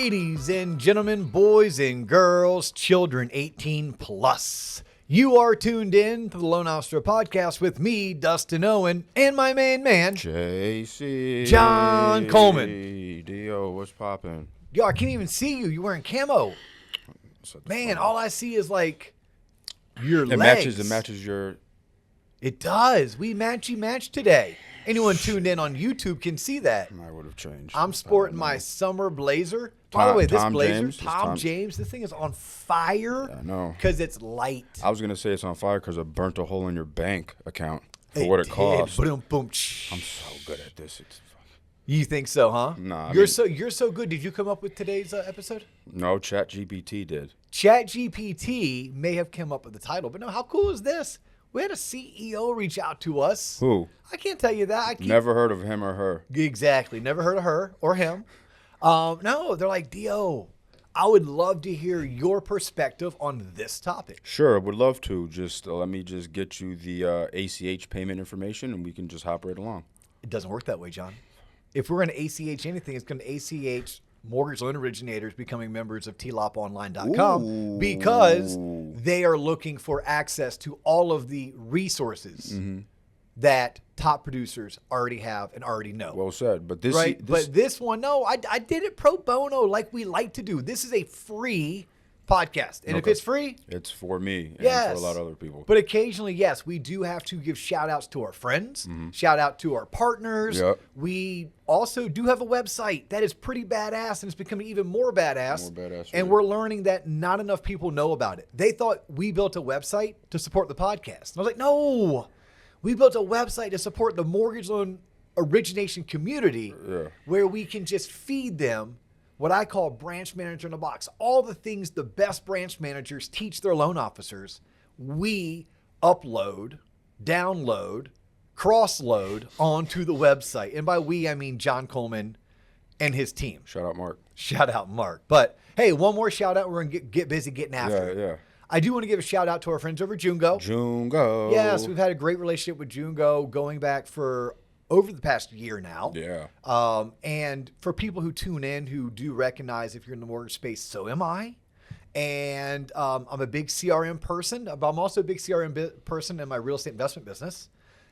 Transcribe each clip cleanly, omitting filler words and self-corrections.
Ladies and gentlemen, boys and girls, children 18 plus. You are tuned in to the Loan Officer Podcast with me, Dustin Owen, and my main man, JC. John Coleman. Dio, what's poppin'? Yo, I can't even see you. You're wearing camo. Man, all I see is like your legs. It matches your... It does. We match today. Anyone tuned in on YouTube can see that. I would have changed. I'm sporting my summer blazer. By the way, this blazer, Tom James, this thing is on fire. I know. Because it's light. I was going to say it's on fire because it burnt a hole in your bank account for what it cost. Boom, boom. I'm so good at this. You think so, huh? Nah. You're so good. Did you come up with today's episode? No, ChatGPT did. ChatGPT may have come up with the title, but no, how cool is this? We had a CEO reach out to us. Who? I can't tell you that. Never heard of him or her. Exactly. Never heard of her or him. No, they're like, Dio, I would love to hear your perspective on this topic. Sure, I would love to. Just let me just get you the ACH payment information, and we can just hop right along. It doesn't work that way, John. If we're going to ACH anything, it's going to ACH mortgage loan originators becoming members of TLOPonline.com because they are looking for access to all of the resources that top producers already have and already know. Well said. But this, right? But this one, no, I did it pro bono like we like to do. This is a free podcast. And if it's free, it's for me and yes, for a lot of other people. But occasionally, yes, we do have to give shout outs to our friends, shout out to our partners. Yep. We also do have a website that is pretty badass and it's becoming even more badass. And right. we're learning that not enough people know about it. They thought we built a website to support the podcast. And I was like, no, we built a website to support the mortgage loan origination community where we can just feed them what I call branch manager in a box. All the things the best branch managers teach their loan officers, we upload, download, cross-load onto the website. And by we, I mean John Coleman and his team. Shout out Mark. Shout out Mark. But hey, one more shout out. We're going to get busy getting after it. Yeah. I do want to give a shout out to our friends over at Jungo. Jungo. Yes, we've had a great relationship with Jungo going back for over the past year now. Yeah. And for people who tune in who do recognize if you're in the mortgage space, so am I. And I'm a big CRM person, but I'm also a big CRM person in my real estate investment business.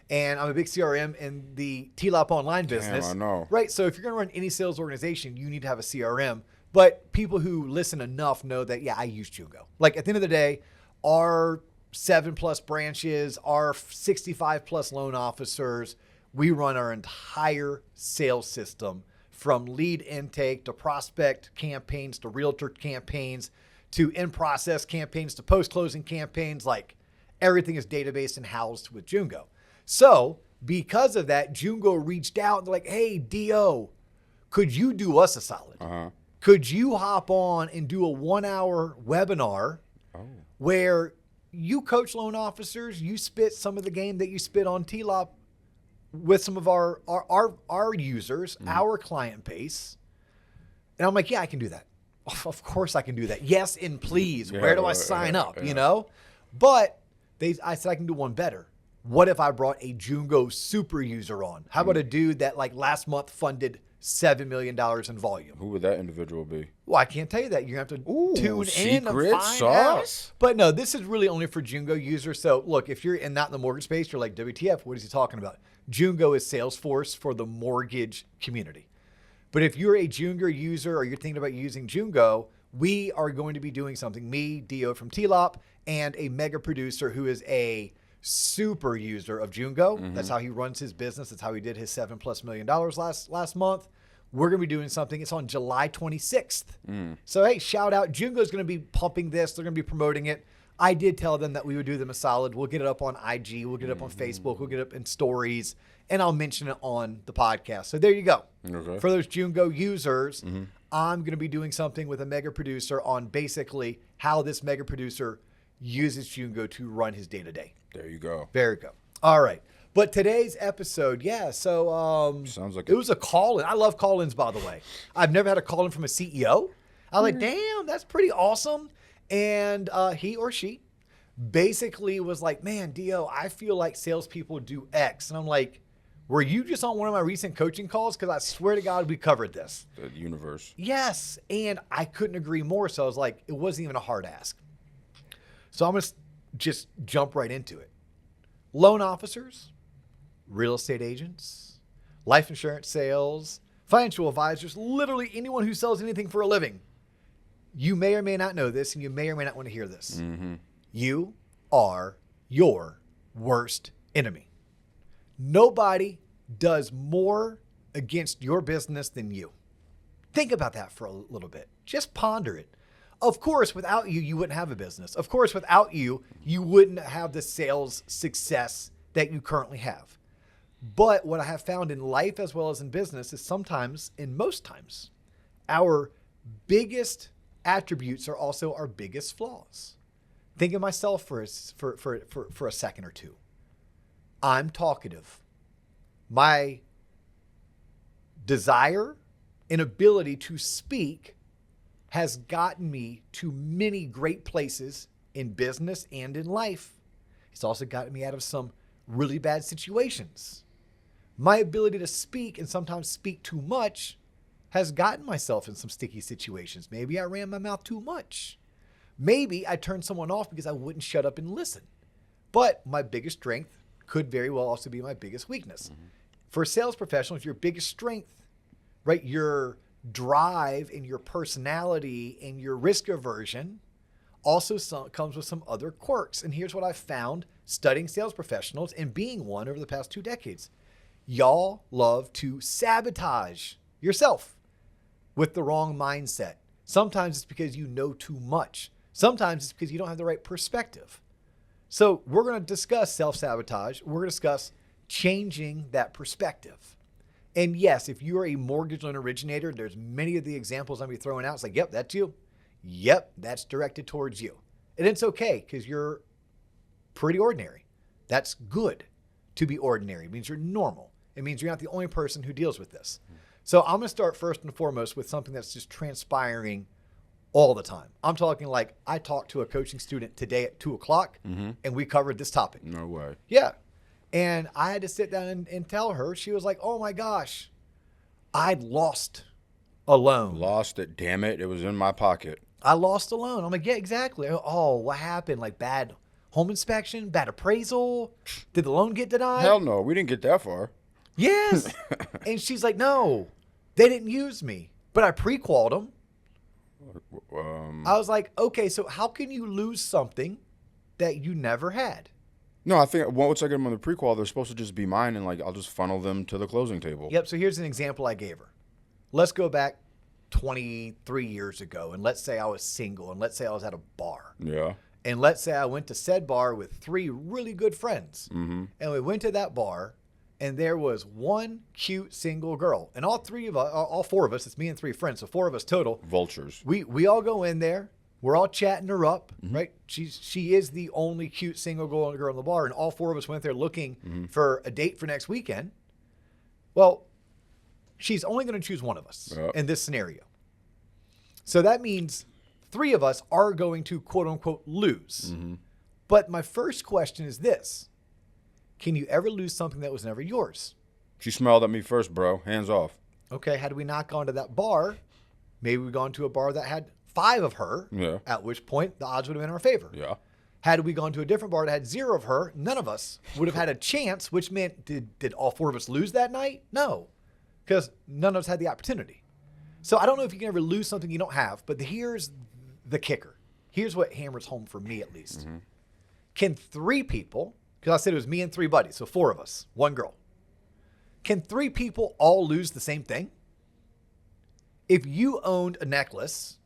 And I'm a big CRM in the TLOP online business. Damn, I know. Right. So if you're going to run any sales organization, you need to have a CRM. But people who listen enough know that, yeah, I use Jungo. Like at the end of the day, our 7+ branches, our 65+ loan officers, we run our entire sales system from lead intake to prospect campaigns to realtor campaigns to in-process campaigns to post-closing campaigns. Like everything is database and housed with Jungo. So because of that, Jungo reached out and they're like, hey, Dio, could you do us a solid? Could you hop on and do a 1-hour webinar where you coach loan officers, you spit some of the game that you spit on TLOP with some of our users, our client base. And I'm like, yeah, I can do that. Of course I can do that. Yes, and please. Where do I sign up? You know? But I said I can do one better. What if I brought a Jungo super user on? How about a dude that like last month funded $7 million in volume? Who would that individual be? Well, I can't tell you that. You're going to have to tune in and secret find sauce? out. But no, this is really only for Jungo users. So look, if you're not in the mortgage space, you're like, WTF, what is he talking about? Jungo is Salesforce for the mortgage community. But if you're a Jungo user or you're thinking about using Jungo, we are going to be doing something. Me, Dio from TLOP, and a mega producer who is a super user of Jungo. That's how he runs his business. That's how he did his $7+ million last month. We're going to be doing something. It's on July 26th. So, hey, shout out. Jungo's going to be pumping this. They're going to be promoting it. I did tell them that we would do them a solid. We'll get it up on IG. We'll get it up on Facebook. We'll get it up in stories. And I'll mention it on the podcast. So there you go. Okay. For those Jungo users, I'm going to be doing something with a mega producer on basically how this mega producer uses Jungo to run his day-to-day. There you go. There you go. All right. But today's episode, so sounds like it was a call-in. I love call-ins, by the way. I've never had a call-in from a CEO. I was like, damn, that's pretty awesome. And he or she basically was like, man, Dio, I feel like salespeople do X. And I'm like, Were you just on one of my recent coaching calls? Because I swear to God, we covered this. The universe. Yes. And I couldn't agree more. So I was like, it wasn't even a hard ask. So I'm going to just jump right into it. Loan officers, real estate agents, life insurance sales, financial advisors, literally anyone who sells anything for a living. You may or may not know this, and you may or may not want to hear this. Mm-hmm. You are your worst enemy. Nobody does more against your business than you. Think about that for a little bit. Just ponder it. Of course, without you, you wouldn't have a business. Of course, without you, you wouldn't have the sales success that you currently have. But what I have found in life as well as in business is sometimes, and most times, our biggest attributes are also our biggest flaws. Think of myself for a second or two. I'm talkative. My desire and ability to speak has gotten me to many great places in business and in life. It's also gotten me out of some really bad situations. My ability to speak, and sometimes speak too much, has gotten myself in some sticky situations. Maybe I ran my mouth too much. Maybe I turned someone off because I wouldn't shut up and listen. But my biggest strength could very well also be my biggest weakness. Mm-hmm. For sales professionals, your biggest strength, right, your drive and your personality and your risk aversion also comes with some other quirks. And here's what I've found studying sales professionals and being one over the past 2 decades. Y'all love to sabotage yourself with the wrong mindset. Sometimes it's because you know too much. Sometimes it's because you don't have the right perspective. So we're going to discuss self-sabotage. We're going to discuss changing that perspective. And yes, if you are a mortgage loan originator, there's many of the examples I'm going to be throwing out. It's like, yep, that's you. Yep, that's directed towards you. And it's okay because you're pretty ordinary. That's good to be ordinary. It means you're normal. It means you're not the only person who deals with this. So I'm going to start first and foremost with something that's just transpiring all the time. I'm talking like I talked to a coaching student today at 2:00 and we covered this topic. No way. Yeah. And I had to sit down and tell her. She was like, oh my gosh, I'd lost a loan. Lost it, damn it. It was in my pocket. I lost a loan. I'm like, yeah, exactly. Oh, what happened? Like bad home inspection, bad appraisal? Did the loan get denied? Hell no, we didn't get that far. Yes. And she's like, no, they didn't use me, but I pre-qualified them. I was like, okay, so how can you lose something that you never had? No, I think once I get them on the pre-qual, they're supposed to just be mine, and like I'll just funnel them to the closing table. Yep. So here's an example I gave her. Let's go back 23 years ago, and let's say I was single, and let's say I was at a bar. Yeah. And let's say I went to said bar with 3 really good friends. Mm-hmm. And we went to that bar, and there was one cute single girl. And all 4 of us, it's me and 3 friends, so 4 of us total. Vultures. We all go in there. We're all chatting her up, right? She is the only cute single girl in the bar, and all 4 of us went there looking for a date for next weekend. Well, she's only going to choose one of us in this scenario. So that means 3 of us are going to quote unquote lose. Mm-hmm. But my first question is this. Can you ever lose something that was never yours? She smiled at me first, bro. Hands off. Okay, had we not gone to that bar, maybe we'd gone to a bar that had 5 of her, at which point the odds would have been in our favor. Yeah. Had we gone to a different bar that had 0 of her, none of us would have had a chance, which meant did all 4 of us lose that night? No, because none of us had the opportunity. So I don't know if you can ever lose something you don't have, but here's the kicker. Here's what hammers home for me at least. Mm-hmm. Can 3 people, because I said it was me and 3 buddies, so 4 of us, 1 girl. Can 3 people all lose the same thing? If you owned a necklace,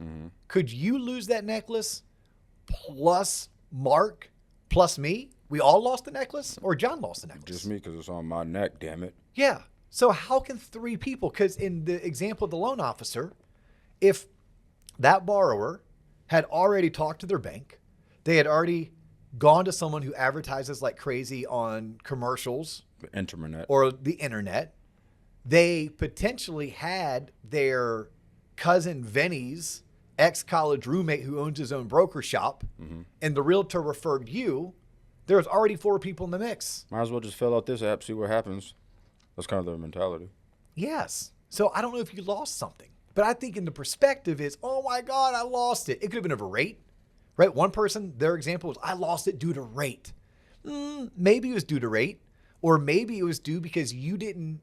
could you lose that necklace plus Mark plus me? We all lost the necklace, or John lost the necklace? Just me, because it's on my neck, damn it. Yeah. So how can 3 people, because in the example of the loan officer, if that borrower had already talked to their bank, they had already gone to someone who advertises like crazy on commercials, the internet, or the internet, they potentially had their cousin Vinny's ex-college roommate who owns his own broker shop, and the realtor referred you, there was already 4 people in the mix. Might as well just fill out this app, see what happens. That's kind of their mentality. Yes. So I don't know if you lost something, but I think in the perspective is, oh my God, I lost it. It could have been over rate, right? One person, their example was, I lost it due to rate. Maybe it was due to rate, or maybe it was due because you didn't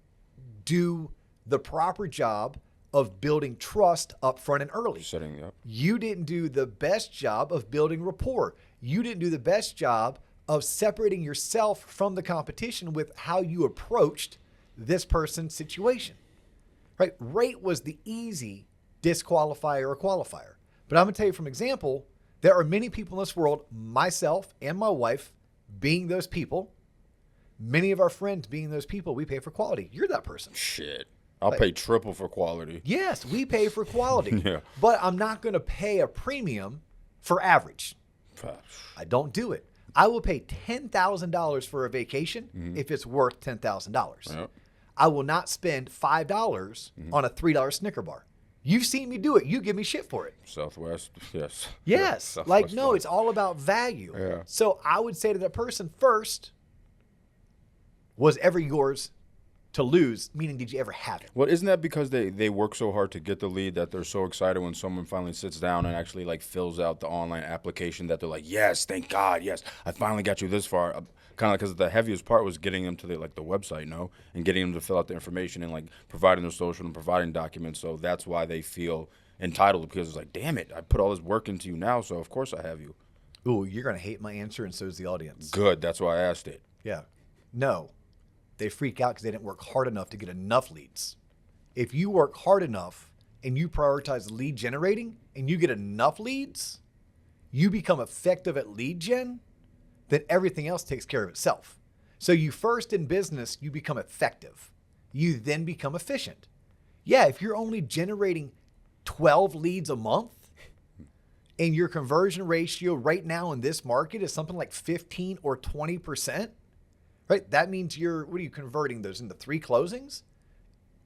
do the proper job of building trust up front and early. Setting up. You didn't do the best job of building rapport. You didn't do the best job of separating yourself from the competition with how you approached this person's situation, right? Rate was the easy disqualifier or qualifier. But I'm going to tell you from example, there are many people in this world, myself and my wife being those people, many of our friends being those people, we pay for quality. You're that person. Shit. I'll pay triple for quality. Yes, we pay for quality. Yeah. But I'm not going to pay a premium for average. I don't do it. I will pay $10,000 for a vacation if it's worth $10,000. Yep. I will not spend $5 on a $3 Snicker bar. You've seen me do it. You give me shit for it. Southwest, yes. Yes. Yeah, like, Southwest no, line. it's all about value. Yeah. So I would say to that person first, was ever yours to lose? Meaning, did you ever have it? Well, isn't that because they work so hard to get the lead that they're so excited when someone finally sits down and actually like fills out the online application that they're like, yes, thank God, yes, I finally got you this far. Kind of because the heaviest part was getting them to the website, and getting them to fill out the information and like providing their social and providing documents. So that's why they feel entitled, because it's like, damn it, I put all this work into you now, so of course I have you. Ooh, you're going to hate my answer, and so is the audience. Good, that's why I asked it. Yeah. No. They freak out because they didn't work hard enough to get enough leads. If you work hard enough and you prioritize lead generating and you get enough leads, you become effective at lead gen, then everything else takes care of itself. So you first in business, you become effective. You then become efficient. Yeah, if you're only generating 12 leads a month and your conversion ratio right now in this market is something like 15 or 20%, right? That means what are you converting those into 3 closings?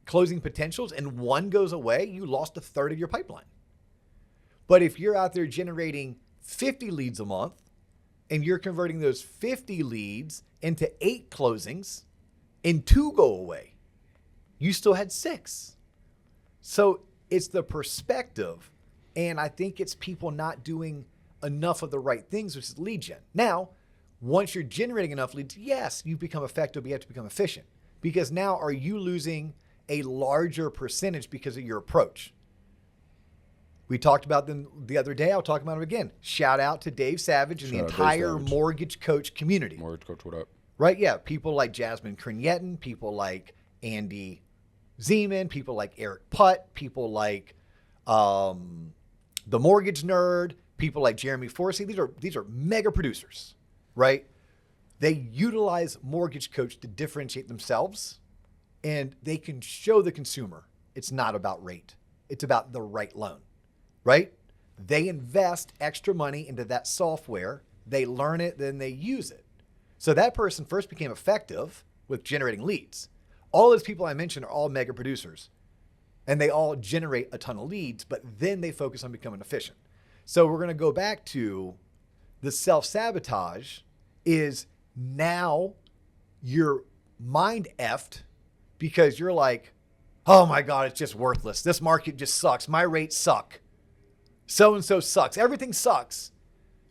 Closing potentials, and 1 goes away, you lost a third of your pipeline. But if you're out there generating 50 leads a month and you're converting those 50 leads into 8 closings and 2 go away, you still had 6. So it's the perspective. And I think it's people not doing enough of the right things, which is lead gen. Now, once you're generating enough leads, yes, you become effective, but you have to become efficient. Because now, are you losing a larger percentage because of your approach? We talked about them the other day. I'll talk about them again. Shout out to Dave Savage and the entire mortgage coach community. Mortgage coach, what up? Right? Yeah. People like Jasmine Crenyetin, people like Andy Zeman, people like Eric Putt, people like the Mortgage Nerd, people like Jeremy Forsey. These are mega producers, right? They utilize Mortgage Coach to differentiate themselves, and they can show the consumer it's not about rate. It's about the right loan, right? They invest extra money into that software. They learn it, then they use it. So that person first became effective with generating leads. All those people I mentioned are all mega producers, and they all generate a ton of leads, but then they focus on becoming efficient. So we're going to go back to the self-sabotage is now your mind effed because you're like, oh my God, it's just worthless. This market just sucks. My rates suck. So-and-so sucks. Everything sucks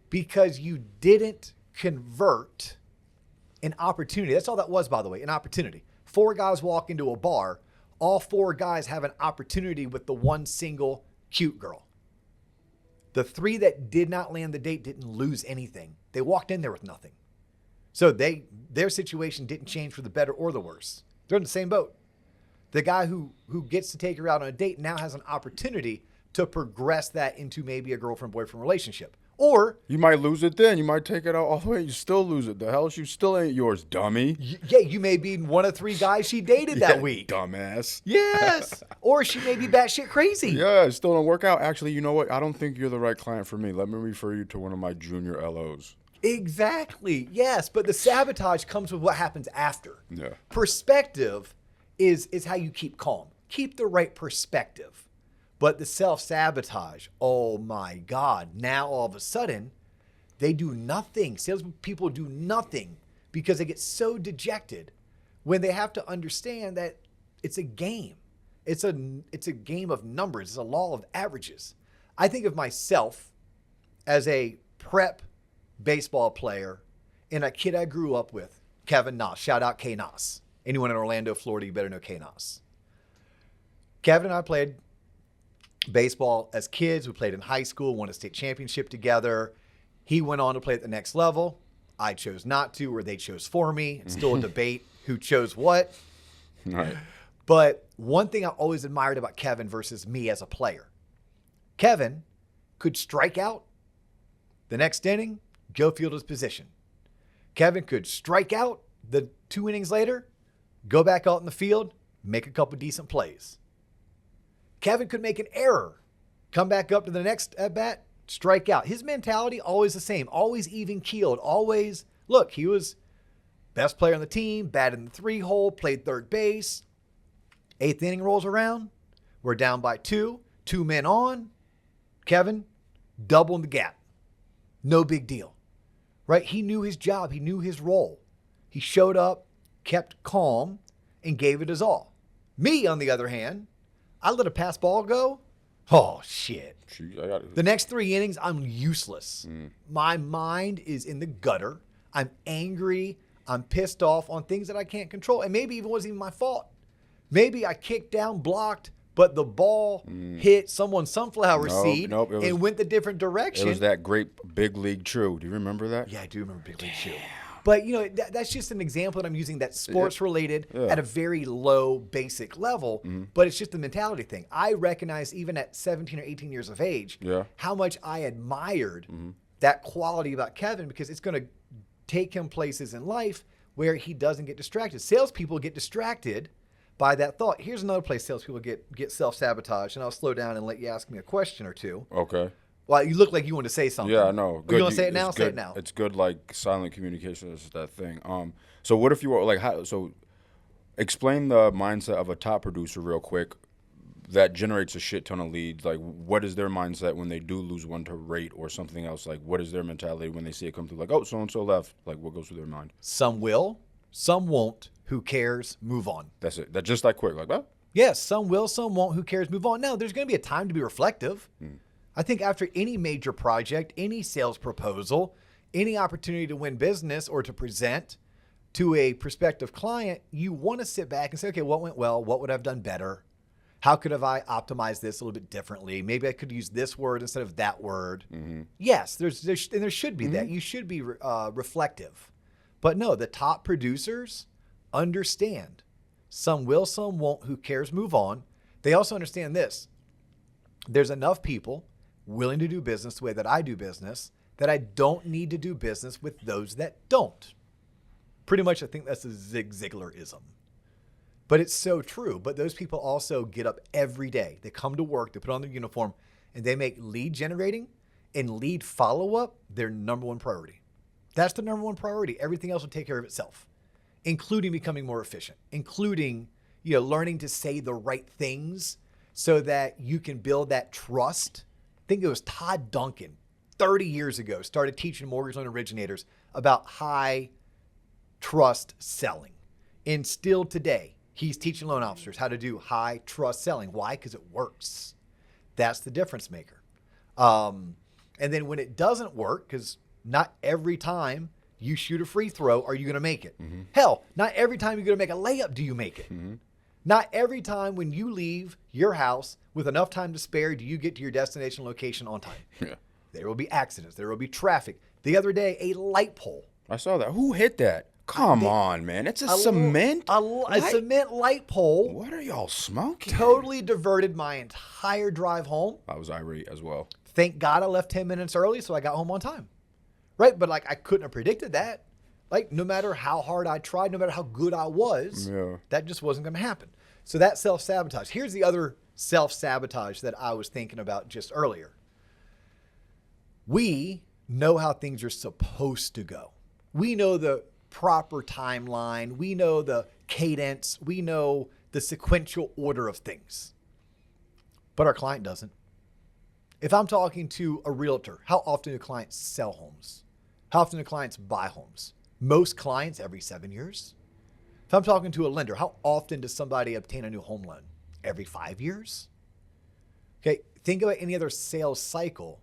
because you didn't convert an opportunity. That's all that was, by the way, an opportunity. 4 guys walk into a bar. All 4 guys have an opportunity with the one single cute girl. The 3 that did not land the date didn't lose anything. They walked in there with nothing. So their situation didn't change for the better or the worse. They're in the same boat. The guy who gets to take her out on a date now has an opportunity to progress that into maybe a girlfriend-boyfriend relationship. Or you might lose it then. You might take it out all the way. You still lose it. The hell, you still ain't yours, dummy. Yeah, you may be one of 3 guys she dated that week. Dumbass. Yes. Or she may be batshit crazy. Yeah, it still don't work out. Actually, you know what? I don't think you're the right client for me. Let me refer you to one of my junior LOs. Exactly. Yes, but the sabotage comes with what happens after. Yeah. Perspective is how you keep calm. Keep the right perspective. But the self-sabotage, oh my God, now all of a sudden, they do nothing. Salespeople do nothing because they get so dejected when they have to understand that it's a game. It's a game of numbers. It's a law of averages. I think of myself as a prep baseball player and a kid I grew up with, Kevin Noss. Shout out K Noss. Anyone in Orlando, Florida, you better know K Noss. Kevin and I played baseball as kids. We played in high school, won a state championship together. He went on to play at the next level. I chose not to, or they chose for me. It's still a debate who chose what. Right. But one thing I always admired about Kevin versus me as a player, Kevin could strike out the next inning, go field his position. Kevin could strike out the 2 innings later, go back out in the field, make a couple decent plays. Kevin could make an error, come back up to the next at bat, strike out. His mentality always the same, always even keeled, always, look, he was best player on the team, batted in the 3-hole, played third base. 8th inning rolls around. We're down by 2 men on. Kevin, doubling the gap. No big deal, right? He knew his job. He knew his role. He showed up, kept calm, and gave it his all. Me, on the other hand, I let a pass ball go. Oh, shit. The next 3 innings, I'm useless. My mind is in the gutter. I'm angry. I'm pissed off on things that I can't control. And maybe even wasn't even my fault. Maybe I kicked down, blocked, but the ball hit someone's sunflower seed and went the different direction. It was that great Big League Chew. Do you remember that? Yeah, I do remember Big League Chew. But, you know, that's just an example that I'm using that's sports related at a very low basic level, but it's just a mentality thing. I recognize even at 17 or 18 years of age how much I admired that quality about Kevin, because it's going to take him places in life where he doesn't get distracted. Salespeople get distracted by that thought. Here's another place salespeople get self-sabotage, and I'll slow down and let you ask me a question or two. Okay. Well, you look like you want to say something. Yeah, I know. You want to say it now? Say it now. It's good, like silent communication is that thing. So what if you were like, so explain the mindset of a top producer real quick that generates a shit ton of leads. Like, what is their mindset when they do lose one to rate or something else? Like, what is their mentality when they see it come through? Like, oh, so-and-so left. Like, what goes through their mind? Some will, some won't. Who cares? Move on. That's it. That's just like quick. Like that? Yes, some will, some won't. Who cares? Move on. Now, there's going to be a time to be reflective. I think after any major project, any sales proposal, any opportunity to win business or to present to a prospective client, you want to sit back and say, okay, what went well? What would I have done better? How could have I optimized this a little bit differently? Maybe I could use this word instead of that word. Yes, there should be that. You should be reflective. But no, the top producers understand. Some will, some won't. Who cares? Move on. They also understand this. There's enough people willing to do business the way that I do business that I don't need to do business with those that don't. Pretty much, I think that's a Zig Ziglar-ism. But it's so true. But those people also get up every day. They come to work, they put on their uniform, and they make lead generating and lead follow-up their number one priority. That's the number one priority. Everything else will take care of itself, including becoming more efficient, including, learning to say the right things so that you can build that trust. I think it was Todd Duncan 30 years ago started teaching mortgage loan originators about high trust selling. And still today, he's teaching loan officers how to do high trust selling. Why? Because it works. That's the difference maker. And then when it doesn't work, because not every time you shoot a free throw are you going to make it. Hell, not every time you're going to make a layup do you make it. Not every time when you leave your house with enough time to spare do you get to your destination location on time. There will be accidents. There will be traffic. The other day, a light pole. I saw that. Who hit that? Come on, man. It's a cement light pole. What are y'all smoking? Totally diverted my entire drive home. I was irate as well. Thank God I left 10 minutes early so I got home on time. Right? But I couldn't have predicted that. No matter how hard I tried, no matter how good I was, that just wasn't going to happen. So that's self-sabotage. Here's the other self-sabotage that I was thinking about just earlier. We know how things are supposed to go. We know the proper timeline. We know the cadence. We know the sequential order of things. But our client doesn't. If I'm talking to a realtor, how often do clients sell homes? How often do clients buy homes? Most clients every 7 years. If I'm talking to a lender, how often does somebody obtain a new home loan? Every 5 years? Okay, think about any other sales cycle.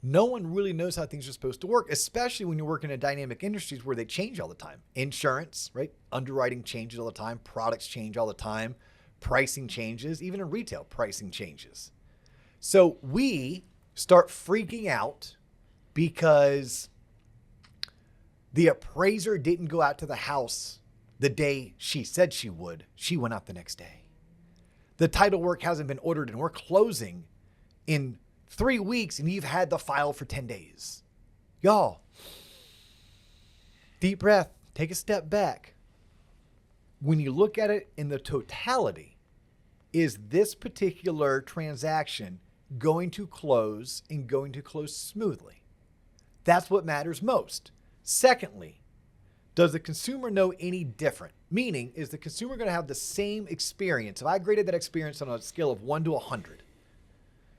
No one really knows how things are supposed to work, especially when you're working in dynamic industries where they change all the time. Insurance, right? Underwriting changes all the time. Products change all the time. Pricing changes. Even in retail, pricing changes. So we start freaking out because the appraiser didn't go out to the house the day she said she would. She went out the next day. The title work hasn't been ordered and we're closing in 3 weeks and you've had the file for 10 days. Y'all, deep breath, take a step back. When you look at it in the totality, is this particular transaction going to close and going to close smoothly? That's what matters most. Secondly, does the consumer know any different? Meaning, is the consumer going to have the same experience? If I graded that experience on a scale of 1 to 100,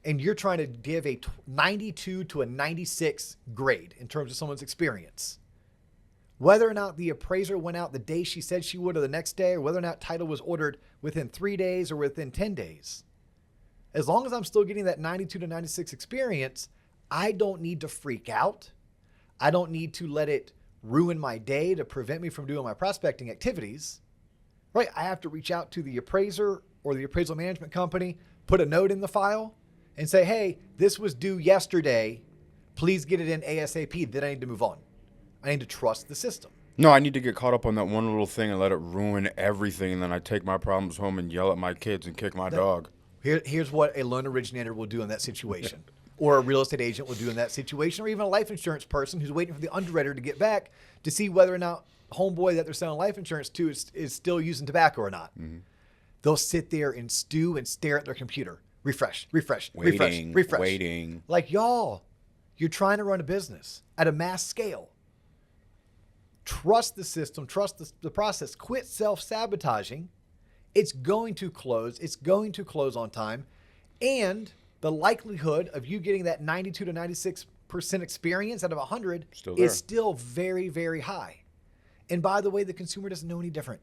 and you're trying to give a 92 to a 96 grade in terms of someone's experience, whether or not the appraiser went out the day she said she would or the next day, or whether or not title was ordered within 3 days or within 10 days, as long as I'm still getting that 92 to 96 experience, I don't need to freak out. I don't need to let it ruin my day to prevent me from doing my prospecting activities, right? I have to reach out to the appraiser or the appraisal management company, put a note in the file and say, hey, this was due yesterday. Please get it in ASAP. Then I need to move on. I need to trust the system. No, I need to get caught up on that one little thing and let it ruin everything. And then I take my problems home and yell at my kids and kick my dog. Here's what a loan originator will do in that situation. Or a real estate agent will do in that situation, or even a life insurance person who's waiting for the underwriter to get back to see whether or not homeboy that they're selling life insurance to is still using tobacco or not. Mm-hmm. They'll sit there and stew and stare at their computer. Refresh. Waiting. Like, y'all, you're trying to run a business at a mass scale. Trust the system, trust the process. Quit self-sabotaging. It's going to close. It's going to close on time. And the likelihood of you getting that 92 to 96% experience out of 100 is still very, very high. And by the way, the consumer doesn't know any different.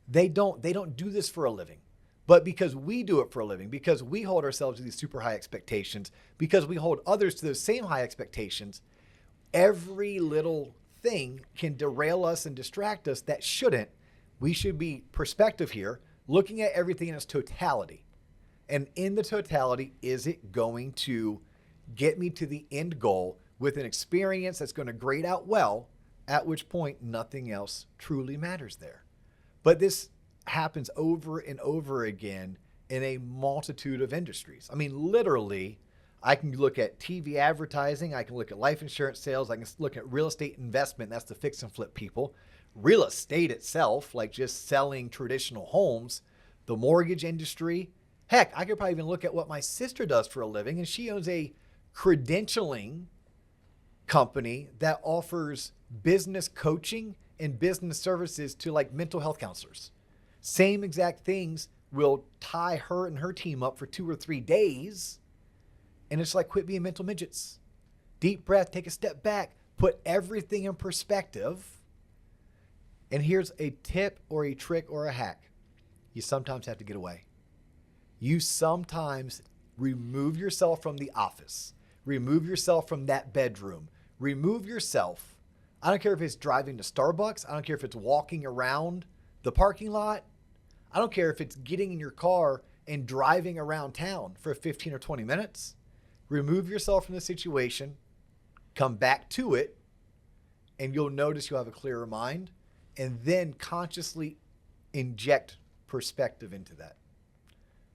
They don't do this for a living. But because we do it for a living, because we hold ourselves to these super high expectations, because we hold others to those same high expectations, every little thing can derail us and distract us that shouldn't. We should be perspective here, looking at everything in its totality. And in the totality, is it going to get me to the end goal with an experience that's going to grade out well, at which point nothing else truly matters there. But this happens over and over again in a multitude of industries. I mean, literally, I can look at TV advertising, I can look at life insurance sales, I can look at real estate investment, that's the fix and flip people. Real estate itself, like just selling traditional homes, the mortgage industry. Heck, I could probably even look at what my sister does for a living, and she owns a credentialing company that offers business coaching and business services to like mental health counselors. Same exact things will tie her and her team up for 2 or 3 days. And it's like, quit being mental midgets. Deep breath, take a step back, put everything in perspective. And here's a tip or a trick or a hack. You sometimes have to get away. You sometimes remove yourself from the office. Remove yourself from that bedroom. Remove yourself. I don't care if it's driving to Starbucks. I don't care if it's walking around the parking lot. I don't care if it's getting in your car and driving around town for 15 or 20 minutes. Remove yourself from the situation. Come back to it. And you'll notice you'll have a clearer mind. And then consciously inject perspective into that.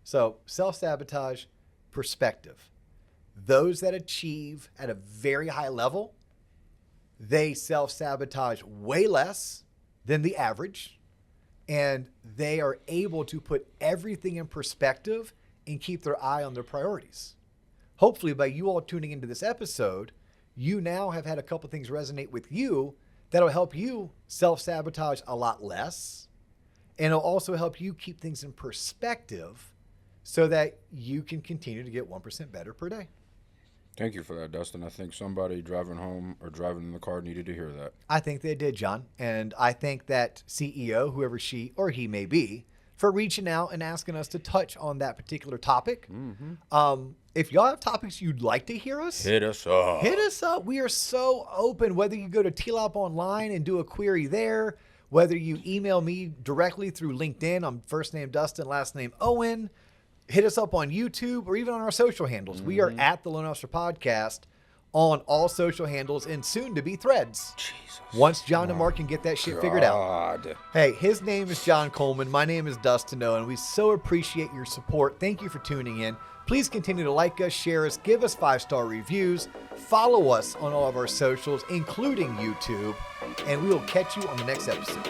So self-sabotage, perspective. Those that achieve at a very high level, they self-sabotage way less than the average, and they are able to put everything in perspective and keep their eye on their priorities. Hopefully by you all tuning into this episode, you now have had a couple things resonate with you that'll help you self-sabotage a lot less, and it'll also help you keep things in perspective so that you can continue to get 1% better per day. Thank you for that, Dustin. I think somebody driving home or driving in the car needed to hear that. I think they did, John. And I thank that CEO, whoever she or he may be, for reaching out and asking us to touch on that particular topic. If y'all have topics you'd like to hear us, Hit us up. hit us up. We are so open. Whether you go to TLOP online and do a query there, whether you email me directly through LinkedIn, I'm first name Dustin, last name Owen. Hit us up on YouTube or even on our social handles. We are at the Loan Officer Podcast on all social handles and soon to be Threads. Jesus. Once John and Mark can get that shit figured out. God. Hey, his name is John Coleman. My name is Dustin Owen. We so appreciate your support. Thank you for tuning in. Please continue to like us, share us, give us 5-star reviews. Follow us on all of our socials, including YouTube. And we will catch you on the next episode.